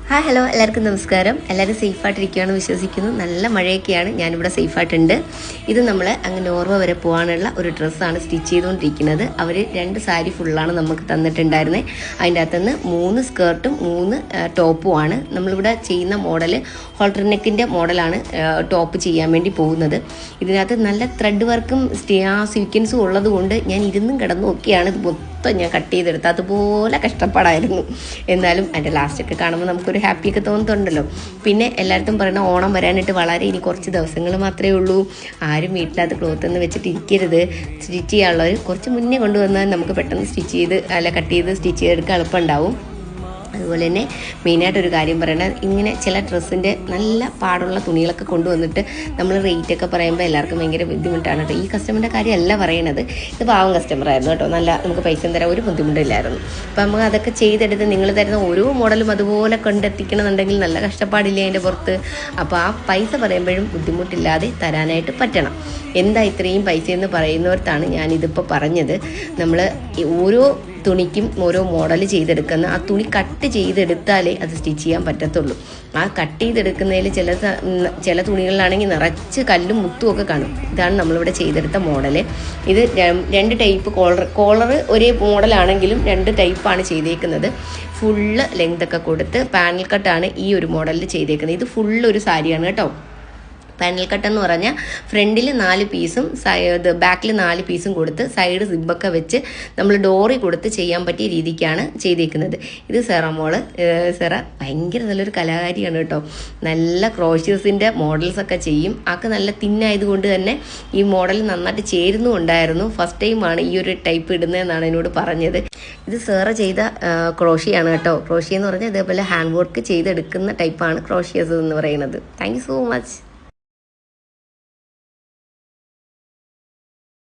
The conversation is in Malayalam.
ഹായ് ഹലോ എല്ലാവർക്കും നമസ്കാരം. എല്ലാവരും സേഫായിട്ടിരിക്കുകയാണെന്ന് വിശ്വസിക്കുന്നു. നല്ല മഴയൊക്കെയാണ്, ഞാനിവിടെ സേഫായിട്ടുണ്ട്. ഇത് നമ്മൾ അങ്ങ് നോർവ വരെ പോകാനുള്ള ഒരു ഡ്രസ്സാണ് സ്റ്റിച്ച് ചെയ്തുകൊണ്ടിരിക്കുന്നത്. അവർ 2 സാരി ഫുള്ളാണ് നമുക്ക് തന്നിട്ടുണ്ടായിരുന്നത്. അതിൻ്റെ അകത്തുനിന്ന് 3 സ്കേർട്ടും 3 ടോപ്പുമാണ്. നമ്മളിവിടെ ചെയ്യുന്ന മോഡൽ ഹോൾട്ടർ നെക്കിൻ്റെ മോഡലാണ് ടോപ്പ് ചെയ്യാൻ വേണ്ടി പോകുന്നത്. ഇതിനകത്ത് നല്ല ത്രെഡ് വർക്കും സീക്വൻസും ഉള്ളത് കൊണ്ട് ഞാൻ ഇരുന്നും കിടന്നും ഒക്കെയാണ് ഇത് മൊത്തം ഞാൻ കട്ട് ചെയ്തെടുത്തത്. അതുപോലെ കഷ്ടപ്പാടായിരുന്നു. എന്നാലും അതിൻ്റെ ലാസ്റ്റൊക്കെ കാണുമ്പോൾ നമുക്കൊരു ഹാപ്പിയൊക്കെ തോന്നുന്നുണ്ടല്ലോ. പിന്നെ എല്ലായിടത്തും പറയുന്ന ഓണം വരാനായിട്ട് വളരെ ഇനി കുറച്ച് ദിവസങ്ങൾ മാത്രമേ ഉള്ളൂ. ആരും വീട്ടിലത് ക്ലോത്ത് ഒന്ന് വെച്ചിട്ട് ഇരിക്കരുത്. സ്റ്റിച്ച് ചെയ്യാനുള്ളവർ കുറച്ച് മുന്നേ കൊണ്ടുവന്നാൽ നമുക്ക് പെട്ടെന്ന് കട്ട് ചെയ്ത് സ്റ്റിച്ച് ചെയ്തെടുക്കാൻ എളുപ്പമുണ്ടാവും. അതുപോലെ തന്നെ മെയിനായിട്ടൊരു കാര്യം പറയണത്, ഇങ്ങനെ ചില ഡ്രസ്സിൻ്റെ നല്ല പാടുള്ള തുണികളൊക്കെ കൊണ്ടുവന്നിട്ട് നമ്മൾ റേറ്റൊക്കെ പറയുമ്പോൾ എല്ലാവർക്കും ഭയങ്കര ബുദ്ധിമുട്ടാണ് കേട്ടോ. ഈ കസ്റ്റമറിൻ്റെ കാര്യമല്ല പറയണത്, ഇത് പാവം കസ്റ്റമറായിരുന്നു കേട്ടോ. നല്ല നമുക്ക് പൈസ തരാൻ ഒരു ബുദ്ധിമുട്ടില്ലായിരുന്നു. അപ്പം നമുക്ക് അതൊക്കെ ചെയ്തെടുത്ത് നിങ്ങൾ തരുന്ന ഓരോ മോഡലും അതുപോലെ കൊണ്ടെത്തിക്കണമെന്നുണ്ടെങ്കിൽ നല്ല കഷ്ടപ്പാടില്ലേ അതിൻ്റെ പുറത്ത്. അപ്പോൾ ആ പൈസ പറയുമ്പോഴും ബുദ്ധിമുട്ടില്ലാതെ തരാനായിട്ട് പറ്റണം. എന്താ ഇത്രയും പൈസ എന്ന് പറയുന്നവർത്താണ് ഞാനിതിപ്പോൾ പറഞ്ഞത്. നമ്മൾ ഓരോ തുണിക്കും ഓരോ മോഡൽ ചെയ്തെടുക്കുന്ന ആ തുണി കട്ട് ചെയ്തെടുത്താലേ അത് സ്റ്റിച്ച് ചെയ്യാൻ പറ്റത്തുള്ളൂ. ആ കട്ട് ചെയ്തെടുക്കുന്നതിൽ ചില തുണികളിലാണെങ്കിൽ നിറച്ച് കല്ലും മുത്തും ഒക്കെ കാണും. ഇതാണ് നമ്മളിവിടെ ചെയ്തെടുത്ത മോഡല്. ഇത് 2 ടൈപ്പ് കോളർ ഒരേ മോഡലാണെങ്കിലും 2 ടൈപ്പാണ് ചെയ്തേക്കുന്നത്. ഫുള്ള് ലെങ്ത് ഒക്കെ കൊടുത്ത് പാനൽ കട്ടാണ് ഈ ഒരു മോഡലിൽ ചെയ്തേക്കുന്നത്. ഇത് ഫുള്ള് ഒരു സാരിയാണ് കേട്ടോ. പാനൽ കട്ട് എന്ന് പറഞ്ഞാൽ ഫ്രണ്ടിൽ 4 പീസും ബാക്കിൽ 4 പീസും കൊടുത്ത് സൈഡ് സിബൊക്കെ വെച്ച് നമ്മൾ ഡോറി കൊടുത്ത് ചെയ്യാൻ പറ്റിയ രീതിക്കാണ് ചെയ്തേക്കുന്നത്. ഇത് സെറ ഭയങ്കര നല്ലൊരു കലാകാരിയാണ് കേട്ടോ. നല്ല ക്രോഷ്യസിൻ്റെ മോഡൽസൊക്കെ ചെയ്യും. ആൾക്ക് നല്ല തിന്നായതുകൊണ്ട് തന്നെ ഈ മോഡൽ നന്നായിട്ട് ചേരുന്നുണ്ടായിരുന്നു. ഫസ്റ്റ് ടൈമാണ് ഈ ഒരു ടൈപ്പ് ഇടുന്നതെന്നാണ് എന്നോട് പറഞ്ഞത്. ഇത് സെറ ചെയ്ത ക്രോഷിയാണ് കേട്ടോ. ക്രോഷി എന്ന് പറഞ്ഞാൽ ഇതേപോലെ ഹാൻഡ് വർക്ക് ചെയ്തെടുക്കുന്ന ടൈപ്പാണ് ക്രോഷ്യസ് എന്ന് പറയുന്നത്. Thank you so much.